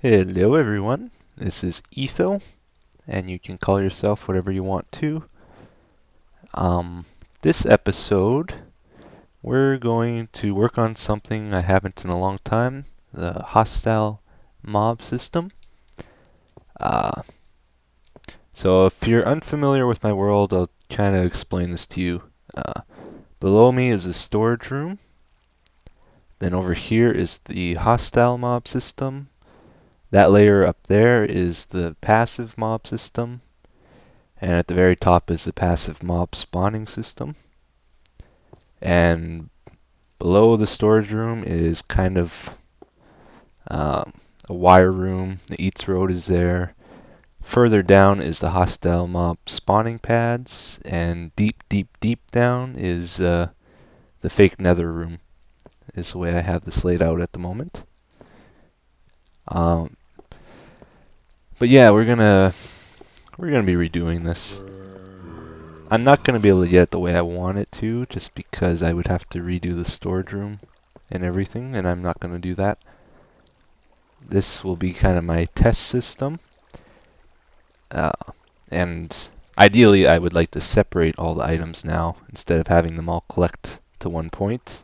Hello everyone, this is Etho, and you can call yourself whatever you want to. This episode, we're going to work on something I haven't in a long time, the hostile mob system. Uh, so if you're unfamiliar with my world, I'll kind of explain this to you. Below me is the storage room, then over here is the hostile mob system. That layer up there is the passive mob system. And at the very top is the passive mob spawning system. And below the storage room is kind of a wire room. The eats road is there. Further down is the hostile mob spawning pads. And deep, deep, deep down is the fake nether room, is the way I have this laid out at the moment. Um, but yeah, we're gonna be redoing this. I'm not going to be able to get it the way I want it to, just because I would have to redo the storage room and everything, and I'm not going to do that. This will be kind of my test system. And ideally, I would like to separate all the items now, instead of having them all collect to one point.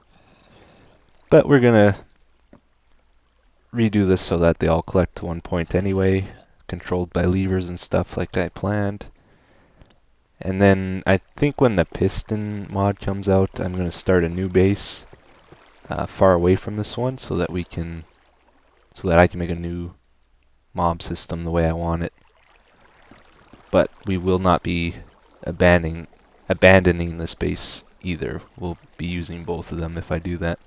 But we're going to redo this so that they all collect to one point anyway, controlled by levers and stuff like I planned. And then I think when the piston mod comes out, I'm going to start a new base far away from this one so that I can make a new mob system the way I want it. But we will not be abandoning this base either. We'll be using both of them if I do that.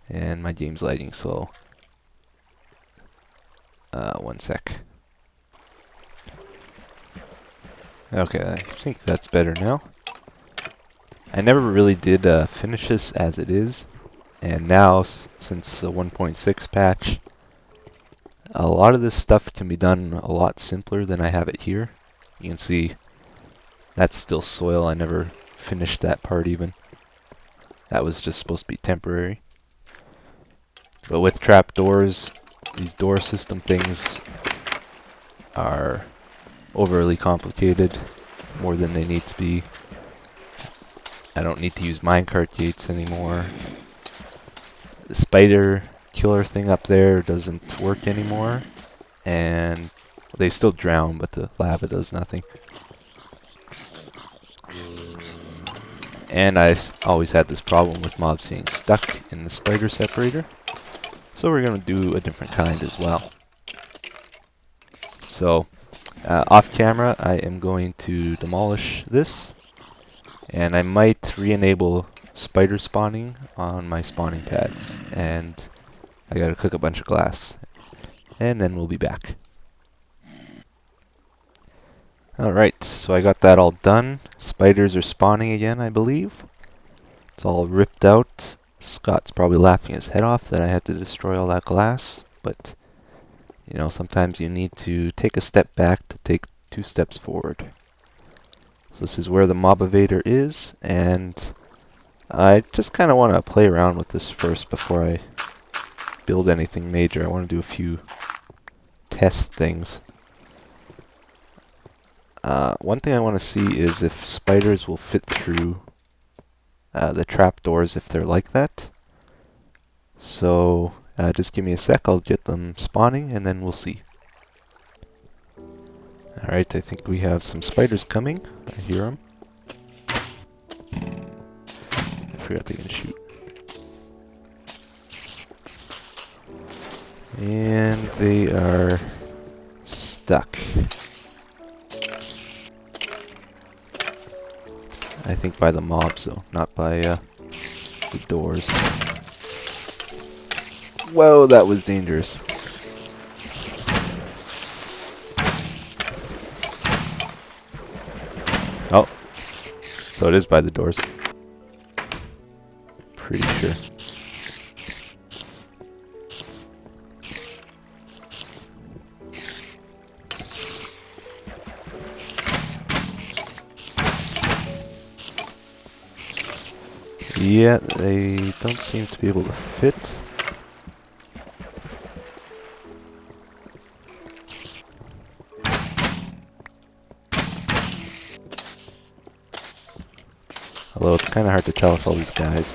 And my game's lagging slow. One sec. Okay, I think that's better now. I never really did finish this as it is, and now, since the 1.6 patch, a lot of this stuff can be done a lot simpler than I have it here. You can see that's still soil. I never finished that part even. That was just supposed to be temporary. But with trapdoors, these door system things are overly complicated, more than they need to be. I don't need to use minecart gates anymore. The spider killer thing up there doesn't work anymore, and they still drown, but the lava does nothing. And I always had this problem with mobs being stuck in the spider separator, so we're going to do a different kind as well. So off camera, I am going to demolish this, and I might re-enable spider spawning on my spawning pads, and I gotta cook a bunch of glass, and then we'll be back. Alright, so I got that all done. Spiders are spawning again, I believe. It's all ripped out. Scott's probably laughing his head off that I had to destroy all that glass, but you know, sometimes you need to take a step back to take 2 steps forward. So this is where the mob evader is, and I just kind of want to play around with this first before I build anything major. I want to do a few test things. One thing I want to see is if spiders will fit through the trapdoors if they're like that. So just give me a sec, I'll get them spawning and then we'll see. Alright, I think we have some spiders coming. I hear them. I forgot they can shoot. And they are stuck. I think by the mobs though, not by the doors. Whoa, that was dangerous. Oh, so it is by the doors. Pretty sure. Yeah, they don't seem to be able to fit. Although it's kind of hard to tell with all these guys.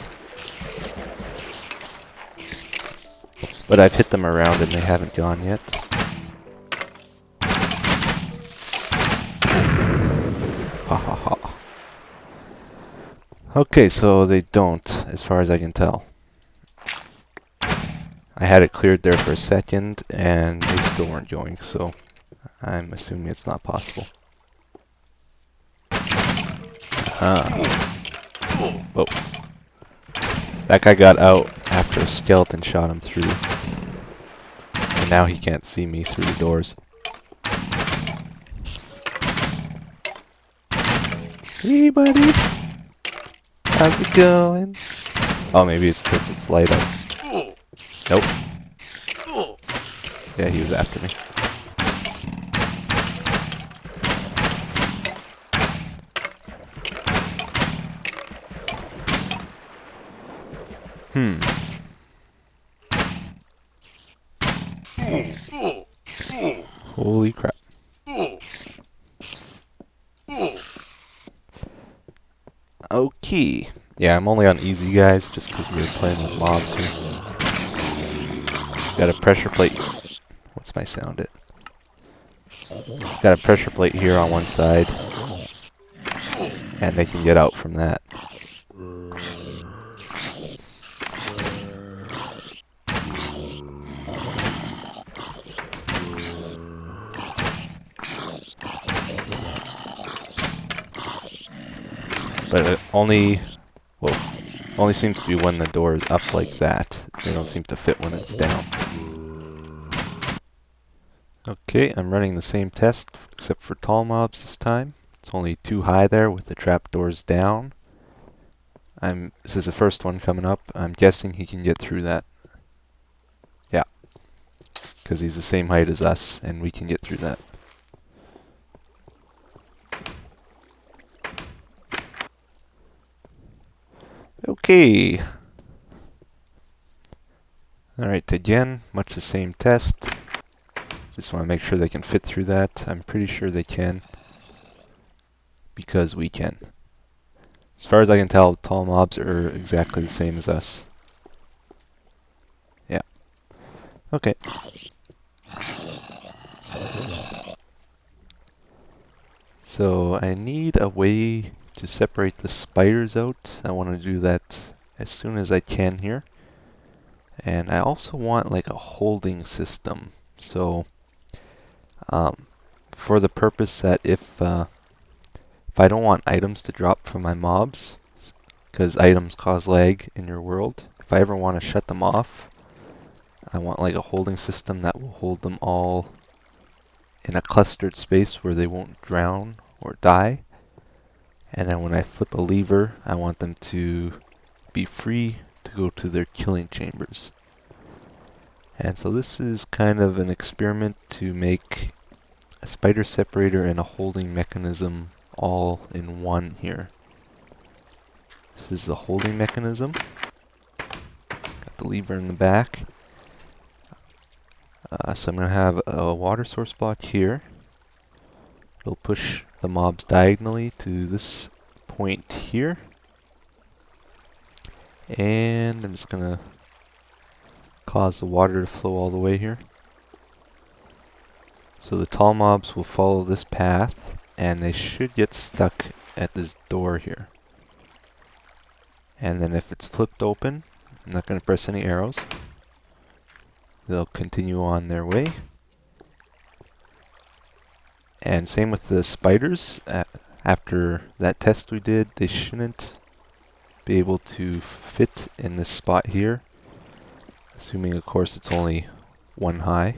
But I've hit them around and they haven't gone yet. Ha ha ha. Okay, so they don't, as far as I can tell. I had it cleared there for a second, and they still weren't going, so I'm assuming it's not possible. Whoa. That guy got out after a skeleton shot him through. And now he can't see me through the doors. Hey, buddy. How's it going? Oh, maybe it's because it's light out. Nope. Yeah, he was after me. Holy crap. Okay. Yeah, I'm only on easy, guys, just because we're playing with mobs here. Got a pressure plate. What's my sound at? Got a pressure plate here on one side. And they can get out from that. But it only seems to be when the door is up like that. They don't seem to fit when it's down. Okay, I'm running the same test, except for tall mobs this time. It's only too high there with the trapdoors down. This is the first one coming up. I'm guessing he can get through that. Yeah. Because he's the same height as us, and we can get through that. Okay. Alright, again, much the same test. Just want to make sure they can fit through that. I'm pretty sure they can. Because we can. As far as I can tell, tall mobs are exactly the same as us. Yeah. Okay. So I need a way to separate the spiders out. I want to do that as soon as I can here. And I also want like a holding system. So for the purpose that if I don't want items to drop from my mobs, because items cause lag in your world, if I ever want to shut them off, I want like a holding system that will hold them all in a clustered space where they won't drown or die. And then when I flip a lever, I want them to be free to go to their killing chambers. And so this is kind of an experiment to make a spider separator and a holding mechanism all in one here. This is the holding mechanism. Got the lever in the back. So I'm going to have a water source block here. It'll push the mobs diagonally to this point here. And I'm just going to cause the water to flow all the way here. So the tall mobs will follow this path, and they should get stuck at this door here. And then if it's flipped open, I'm not going to press any arrows. They'll continue on their way. And same with the spiders. After that test we did, they shouldn't be able to fit in this spot here. Assuming, of course, it's only one high.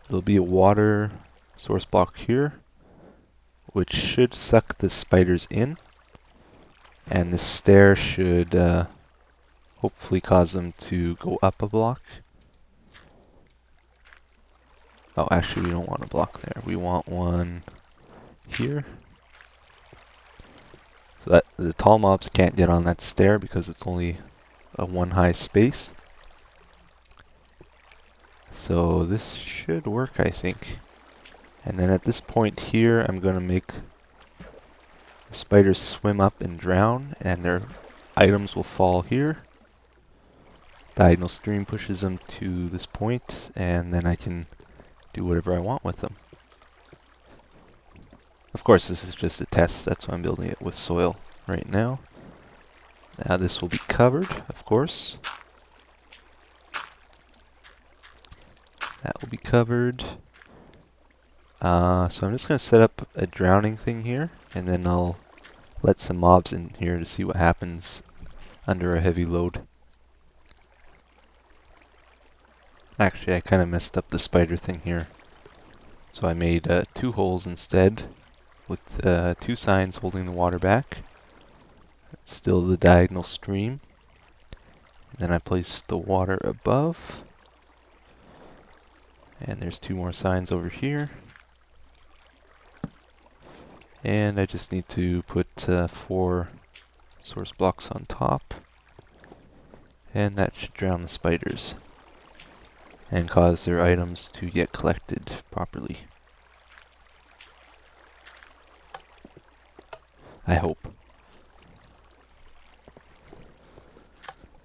There'll be a water source block here, which should suck the spiders in. And this stair should hopefully cause them to go up a block. Oh, actually, we don't want a block there. We want one here. So that the tall mobs can't get on that stair because it's only a one high space. So this should work, I think. And then at this point here, I'm going to make The spiders swim up and drown, and their items will fall here. Diagonal stream pushes them to this point, and then I can do whatever I want with them. Of course, this is just a test. That's why I'm building it with soil right now. Now this will be covered, of course. That will be covered. So I'm just going to set up a drowning thing here, and then I'll let some mobs in here to see what happens under a heavy load. Actually, I kind of messed up the spider thing here. So I made 2 holes instead, with 2 signs holding the water back. It's still the diagonal stream. Then I placed the water above. And there's 2 more signs over here. And I just need to put 4 source blocks on top. And that should drown the spiders and cause their items to get collected properly. I hope.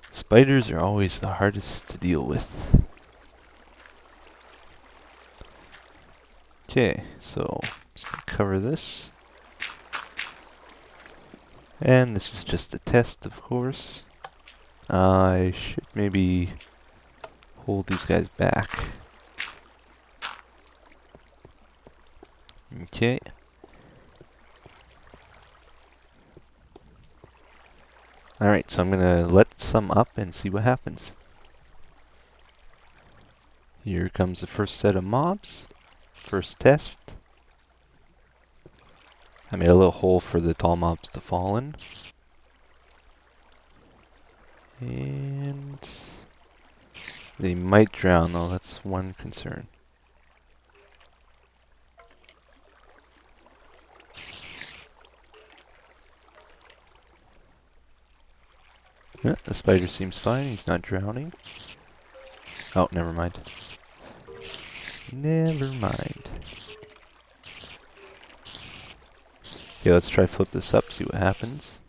Spiders are always the hardest to deal with. Okay, so just gonna cover this. And this is just a test, of course. I should maybe hold these guys back. Okay. Alright, so I'm gonna let some up and see what happens. Here comes the first set of mobs. First test. I made a little hole for the tall mobs to fall in. And they might drown though, that's one concern. Yeah, the spider seems fine, he's not drowning. Oh, never mind. Never mind. Okay, let's try flip this up, see what happens.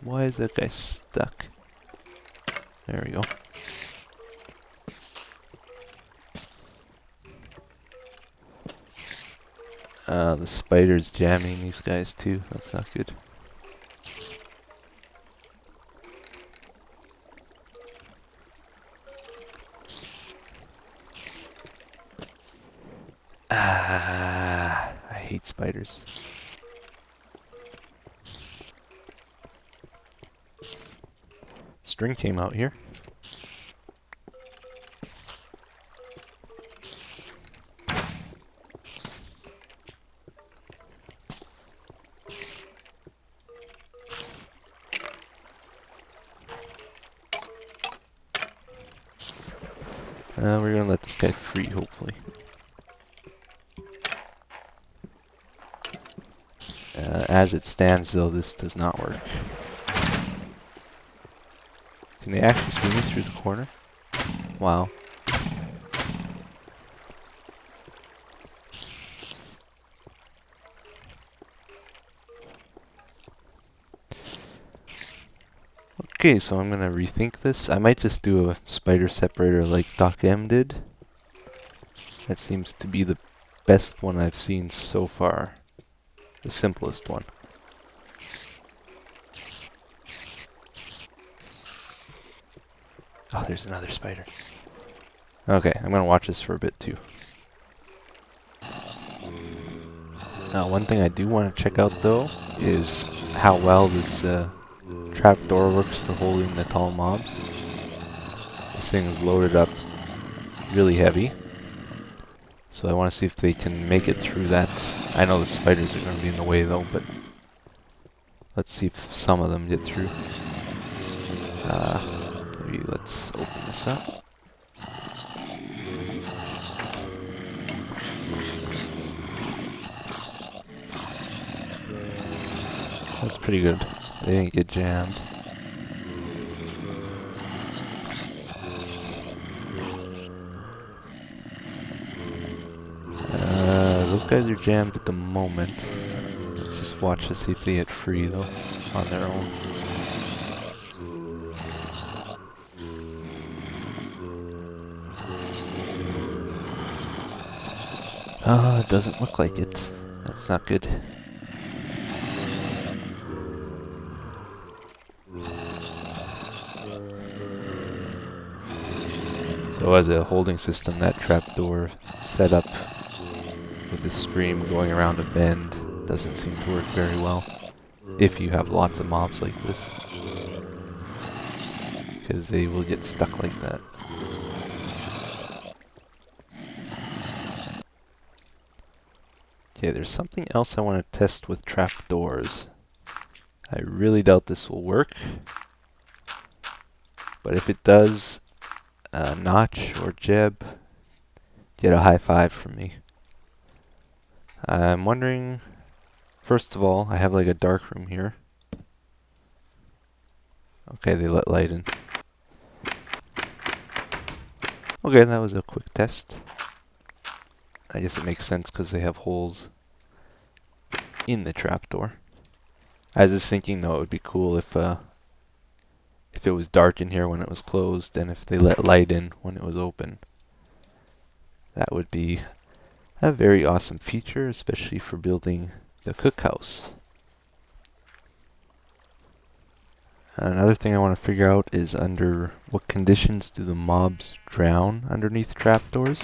Why is that guy stuck? There we go. The spider's jamming these guys too. That's not good. I hate spiders. String came out here. We're gonna let this guy free, hopefully. As it stands, though, this does not work. Can they actually see me through the corner? Wow. Okay, so I'm gonna rethink this. I might just do a spider separator like Doc M did. That seems to be the best one I've seen so far. The simplest one. Oh, there's another spider. Okay, I'm gonna watch this for a bit too. Now, one thing I do want to check out though is how well this trapdoor works for holding the tall mobs. This thing is loaded up really heavy. So I want to see if they can make it through that. I know the spiders are going to be in the way though, but let's see if some of them get through. Maybe let's open this up. That's pretty good. They didn't get jammed. guys are jammed at the moment. Let's just watch to see if they get free though, on their own. It doesn't look like it. That's not good. So as a holding system, that trapdoor setup with a stream going around a bend doesn't seem to work very well if you have lots of mobs like this, because they will get stuck like that. Okay, there's something else I want to test with trapdoors. I really doubt this will work, but if it does, Notch or Jeb, get a high five from me. I'm wondering, first of all, I have like a dark room here. Okay, they let light in. Okay, that was a quick test. I guess it makes sense because they have holes in the trapdoor. I was just thinking though it would be cool if it was dark in here when it was closed and if they let light in when it was open. That would be a very awesome feature, especially for building the cookhouse. Another thing I want to figure out is under what conditions do the mobs drown underneath trapdoors.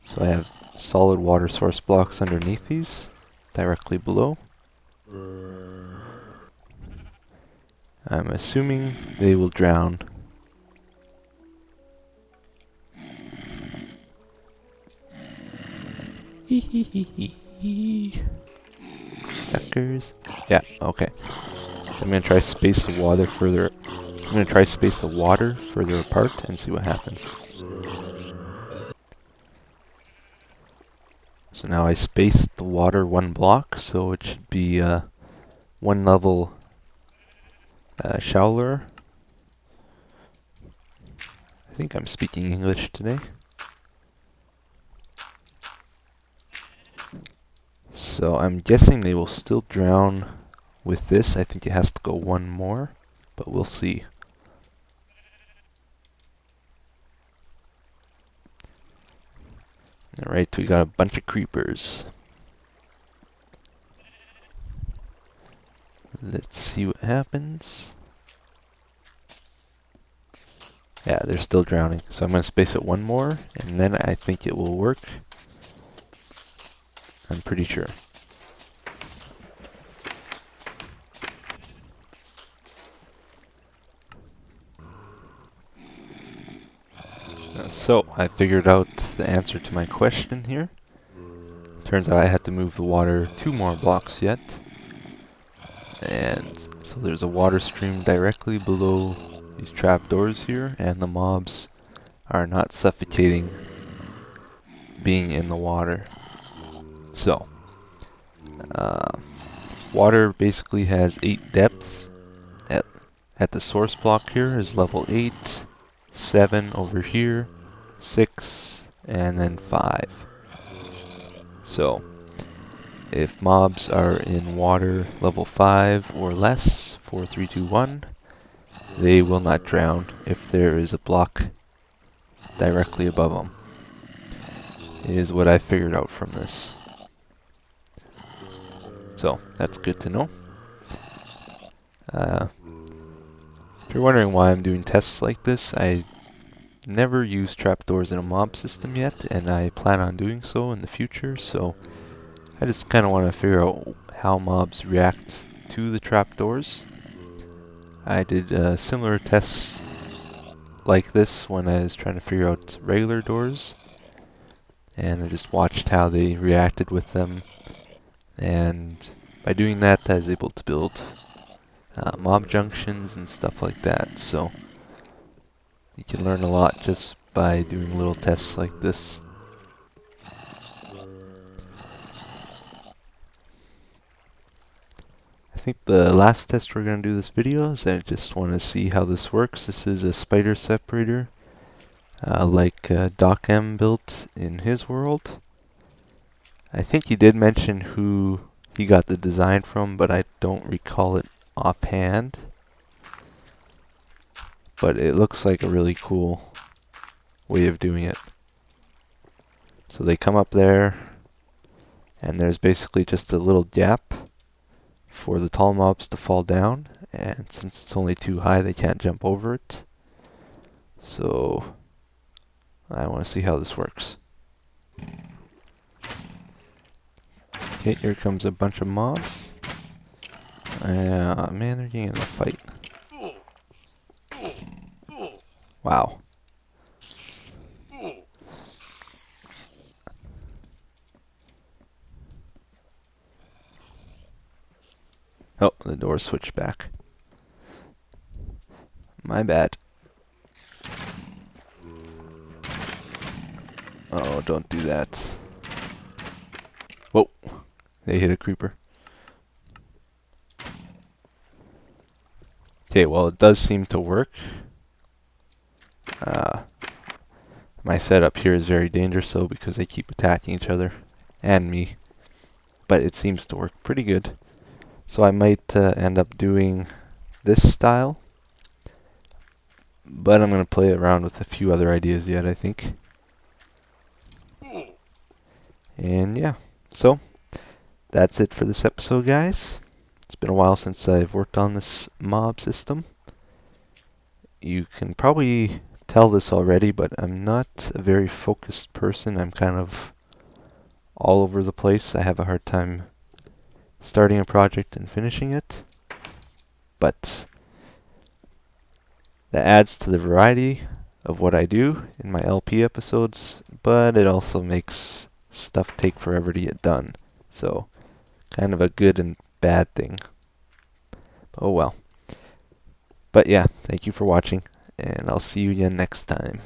So I have solid water source blocks underneath these, directly below. I'm assuming they will drown. Suckers. Yeah, okay. I'm gonna try space the water further. I'm gonna try space the water further apart and see what happens. So now I spaced the water one block, so it should be one level shallower. I think I'm speaking English today. So I'm guessing they will still drown with this. I think it has to go one more, but we'll see. Alright, we got a bunch of creepers. Let's see what happens. Yeah, they're still drowning. So I'm going to space it one more, and then I think it will work. I'm pretty sure. So, I figured out the answer to my question here. Turns out I had to move the water 2 more blocks yet. And so there's a water stream directly below these trapdoors here, and the mobs are not suffocating being in the water. So, water basically has 8 depths. At the source block here is level 8, 7 over here, 6, and then 5. So, if mobs are in water level 5 or less, 4, 3, 2, 1, they will not drown if there is a block directly above them. Is what I figured out from this. So, that's good to know. If you're wondering why I'm doing tests like this, I never used trapdoors in a mob system yet, and I plan on doing so in the future, so I just kind of want to figure out how mobs react to the trapdoors. I did similar tests like this when I was trying to figure out regular doors, and I just watched how they reacted with them, and by doing that I was able to build mob junctions and stuff like that, so you can learn a lot just by doing little tests like this. I think the last test we're going to do this video is I just want to see how this works. This is a spider separator like Doc M built in his world. I think he did mention who he got the design from, but I don't recall it offhand. But it looks like a really cool way of doing it. So they come up there, and there's basically just a little gap for the tall mobs to fall down, and since it's only too high, they can't jump over it. So I want to see how this works. Okay, here comes a bunch of mobs. Man, they're getting in a fight. Wow. Oh, the door switched back. My bad. Oh, don't do that. Whoa. They hit a creeper. Okay, well, it does seem to work. My setup here is very dangerous, though, because they keep attacking each other and me. But it seems to work pretty good. So I might end up doing this style. But I'm going to play around with a few other ideas yet, I think. And yeah, so that's it for this episode, guys. It's been a while since I've worked on this mob system. You can probably tell this already, but I'm not a very focused person. I'm kind of all over the place. I have a hard time starting a project and finishing it. But that adds to the variety of what I do in my LP episodes, but it also makes stuff take forever to get done. So, kind of a good and bad thing. Oh well. But yeah, thank you for watching, and I'll see you again next time.